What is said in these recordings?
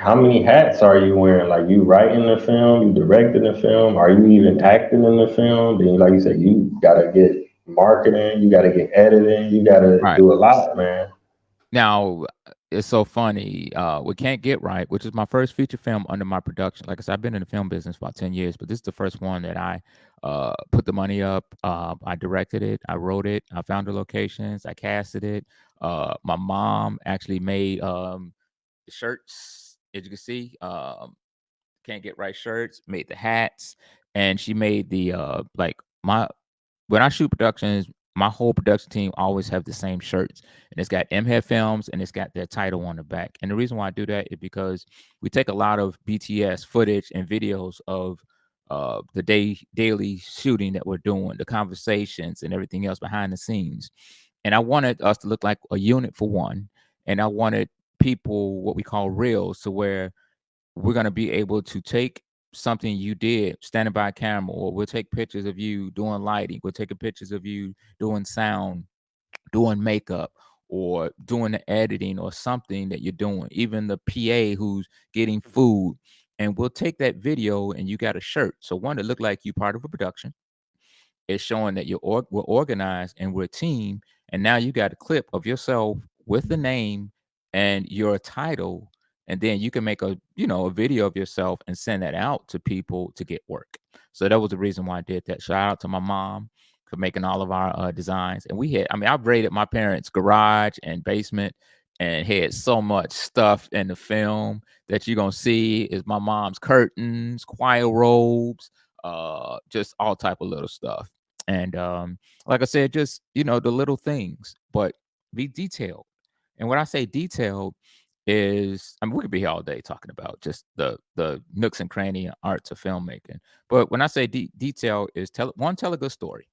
how many hats are you wearing? Like you writing the film, you directing the film, are you even acting in the film? Then, like you said, you gotta get marketing, you gotta get editing, you gotta Right. do a lot, man. Now, it's so funny. We Can't Get Right, which is my first feature film under my production. Like I said, I've been in the film business for about 10 years, but this is the first one that I put the money up. I directed it, I wrote it, I found the locations, I casted it. My mom actually made the shirts, as you can see. Can't Get Right shirts, made the hats, and she made the like my when I shoot productions, my whole production team always have the same shirts, and it's got M Head Films, and it's got their title on the back. And the reason why I do that is because we take a lot of BTS footage and videos of the daily shooting that we're doing, the conversations and everything else behind the scenes. And I wanted us to look like a unit for one, and I wanted people what we call reels, to where we're going to be able to take something you did standing by a camera, or we'll take pictures of you doing lighting, we'll take pictures of you doing sound, doing makeup, or doing the editing, or something that you're doing, even the PA who's getting food. And we'll take that video, and you got a shirt, so one to look like you part of a production. It's showing that we're organized and we're a team. And now you got a clip of yourself with the name and your title, and then you can make a video of yourself and send that out to people to get work. So that was the reason why I did that. Shout out to my mom for making all of our designs. And I've raided my parents' garage and basement, and had so much stuff in the film that you're gonna see is my mom's curtains, choir robes, just all type of little stuff. And like I said, just the little things, but be detailed. And when I say detailed is, I mean, we could be here all day talking about just the nooks and cranny and arts of filmmaking. But when I say detail is tell a good story.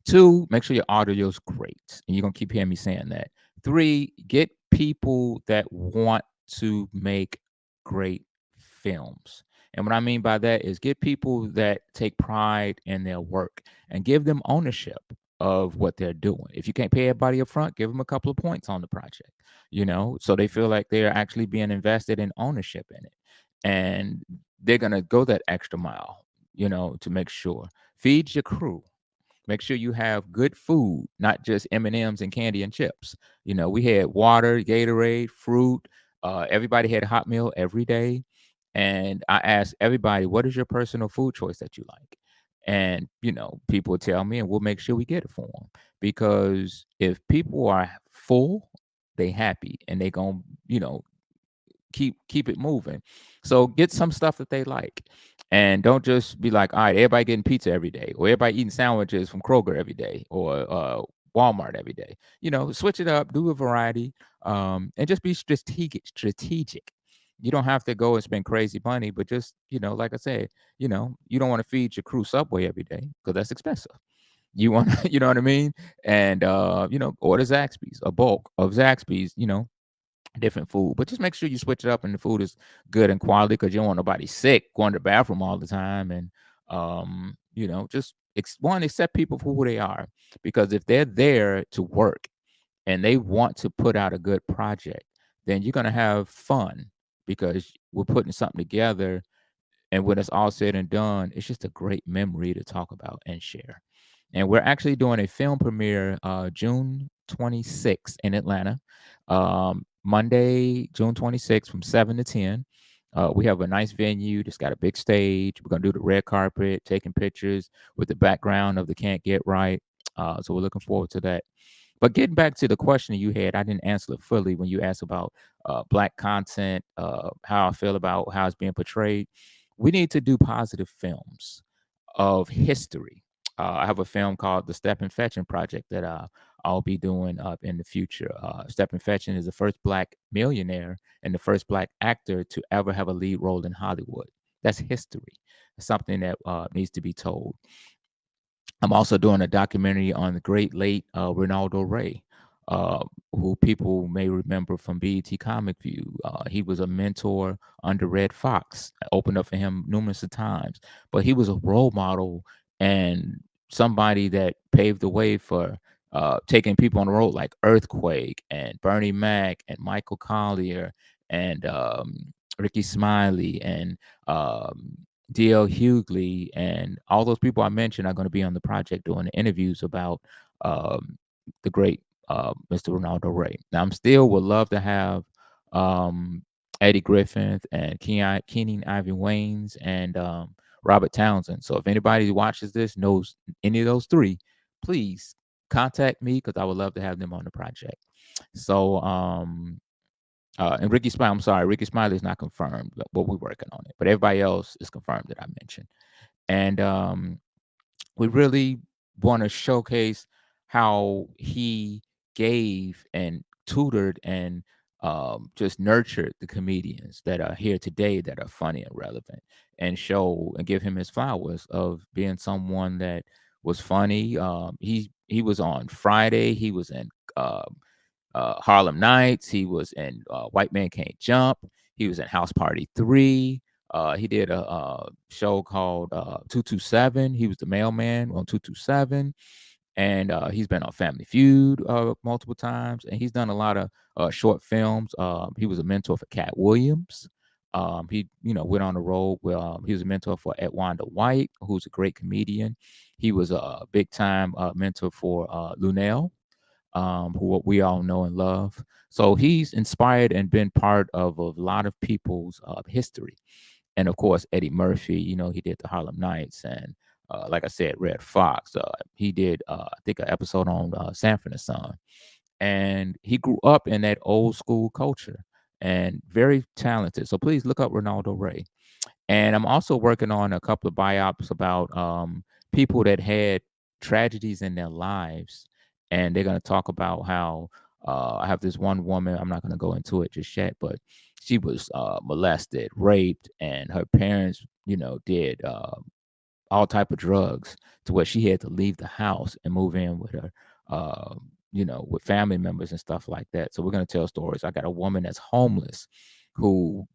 Two, make sure your audio is great. And you're gonna keep hearing me saying that. Three, get people that want to make great films. And what I mean by that is get people that take pride in their work and give them ownership of what they're doing. If you can't pay everybody up front, give them a couple of points on the project, so they feel like they're actually being invested in ownership in it. And they're gonna go that extra mile, to make sure. Feed your crew. Make sure you have good food, not just M&Ms and candy and chips. We had water, Gatorade, fruit. Everybody had a hot meal every day. And I asked everybody, what is your personal food choice that you like? And, people tell me, and we'll make sure we get it for them. Because if people are full, they happy, and they going to, keep it moving. So get some stuff that they like. And don't just be like, all right, everybody getting pizza every day, or everybody eating sandwiches from Kroger every day, or Walmart every day. Switch it up, do a variety, and just be strategic. You don't have to go and spend crazy money, but just, like I said, you don't want to feed your crew Subway every day because that's expensive. You want, you know what I mean? And, order Zaxby's, a bulk of Zaxby's, different food. But just make sure you switch it up and the food is good and quality, because you don't want nobody sick going to the bathroom all the time. And just accept people for who they are. Because if they're there to work and they want to put out a good project, then you're gonna have fun, because we're putting something together, and when it's all said and done, it's just a great memory to talk about and share. And we're actually doing a film premiere June 26th in Atlanta. Monday, June 26th from 7 to 10. We have a nice venue that's got a big stage. We're going to do the red carpet, taking pictures with the background of the Can't Get Right. So we're looking forward to that. But getting back to the question you had, I didn't answer it fully when you asked about Black content, how I feel about how it's being portrayed. We need to do positive films of history. I have a film called The Step and Fetching Project that I'll be doing up in the future. Step and Fetching is the first Black millionaire and the first Black actor to ever have a lead role in Hollywood. That's history. It's something that needs to be told. I'm also doing a documentary on the great late Ronaldo Ray, uh, who people may remember from BET Comic View. He was a mentor under Red Fox, opened up for him numerous of times, but he was a role model and somebody that paved the way for taking people on the road like Earthquake and Bernie Mac and Michael Collier and Ricky Smiley and D.L. Hughley and all those people I mentioned are going to be on the project doing interviews about um, the great Mr. Ronaldo Ray. Now, I'm still would love to have um, Eddie Griffith and Keenan Ivory Waynes and Robert Townsend. So if anybody who watches this knows any of those three, please contact me because I would love to have them on the project. So and Ricky Smiley, I'm sorry, Ricky Smiley is not confirmed, but we're working on it. But everybody else is confirmed that I mentioned. And we really want to showcase how he gave and tutored and just nurtured the comedians that are here today that are funny and relevant, and show and give him his flowers of being someone that was funny. He was on Friday. He was in Harlem Nights. He was in White Man Can't Jump. He was in House Party 3. He did a show called 227. He was the mailman on 227. And he's been on Family Feud multiple times. And he's done a lot of short films. He was a mentor for Cat Williams. He, went on the road. He was a mentor for Edwanda White, who's a great comedian. He was a big time mentor for Lunel, who we all know and love. So he's inspired and been part of a lot of people's history. And of course, Eddie Murphy, he did the Harlem Nights. And like I said, Red Fox. He did, I think, an episode on Sanford and Son. And he grew up in that old school culture and very talented. So please look up Ronaldo Ray. And I'm also working on a couple of biops about people that had tragedies in their lives. And they're going to talk about how I have this one woman, I'm not going to go into it just yet, but she was molested, raped, and her parents, did all type of drugs to where she had to leave the house and move in with her, with family members and stuff like that. So we're going to tell stories. I got a woman that's homeless who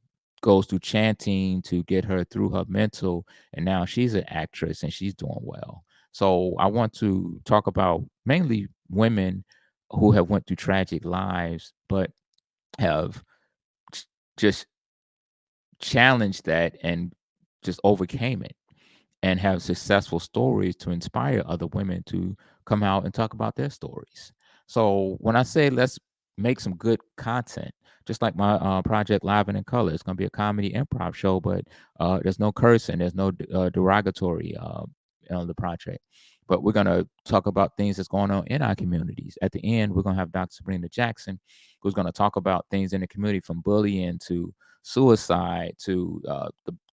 goes through chanting to get her through her mental, and now she's an actress and she's doing well. So I want to talk about mainly women who have went through tragic lives, but have just challenged that and just overcame it and have successful stories to inspire other women to come out and talk about their stories. So when I say let's make some good content, just like my project Live and in Color, it's going to be a comedy improv show, but there's no cursing, there's no derogatory on the project. But we're going to talk about things that's going on in our communities. At the end, we're going to have Dr. Sabrina Jackson, who's going to talk about things in the community from bullying to suicide to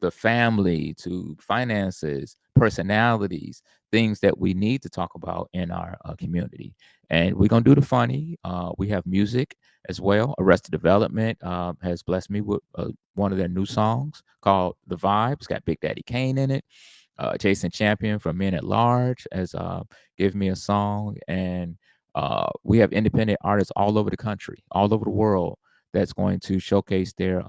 the family to finances, personalities, things that we need to talk about in our community. And we're going to do the funny. We have music as well. Arrested Development has blessed me with one of their new songs called The Vibe. It's got Big Daddy Kane in it. Jason Champion from Men at Large has given me a song. And we have independent artists all over the country, all over the world, that's going to showcase their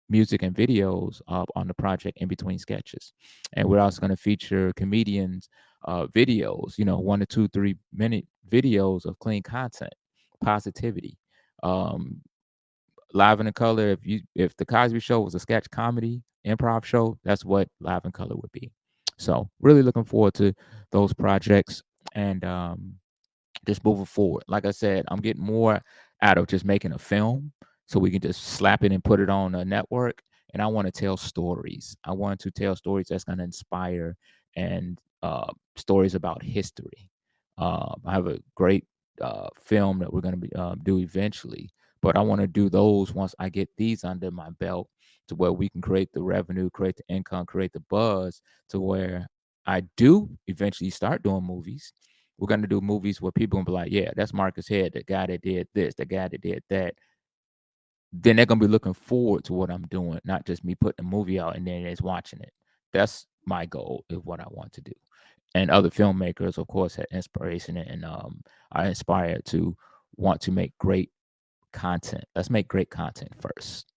music and videos on the project in between sketches. And we're also going to feature comedians videos, 1 to 2 3 minute videos of clean content, positivity. um Live and in Color, if the Cosby Show was a sketch comedy improv show, that's what Live in Color would be. So really looking forward to those projects. And just moving forward. Like I said, I'm getting more out of just making a film so we can just slap it and put it on a network. And I want to tell stories. I want to tell stories that's going to inspire and stories about history. I have a great film that we're going to do eventually, but I want to do those once I get these under my belt to where we can create the revenue, create the income, create the buzz to where I do eventually start doing movies. We're going to do movies where people gonna be like, yeah, that's Marcus Head, the guy that did this, the guy that did that. Then they're gonna be looking forward to what I'm doing, not just me putting a movie out and then it's watching it. That's my goal, is what I want to do. And other filmmakers, of course, had inspiration and are inspired to want to make great content. Let's make great content first.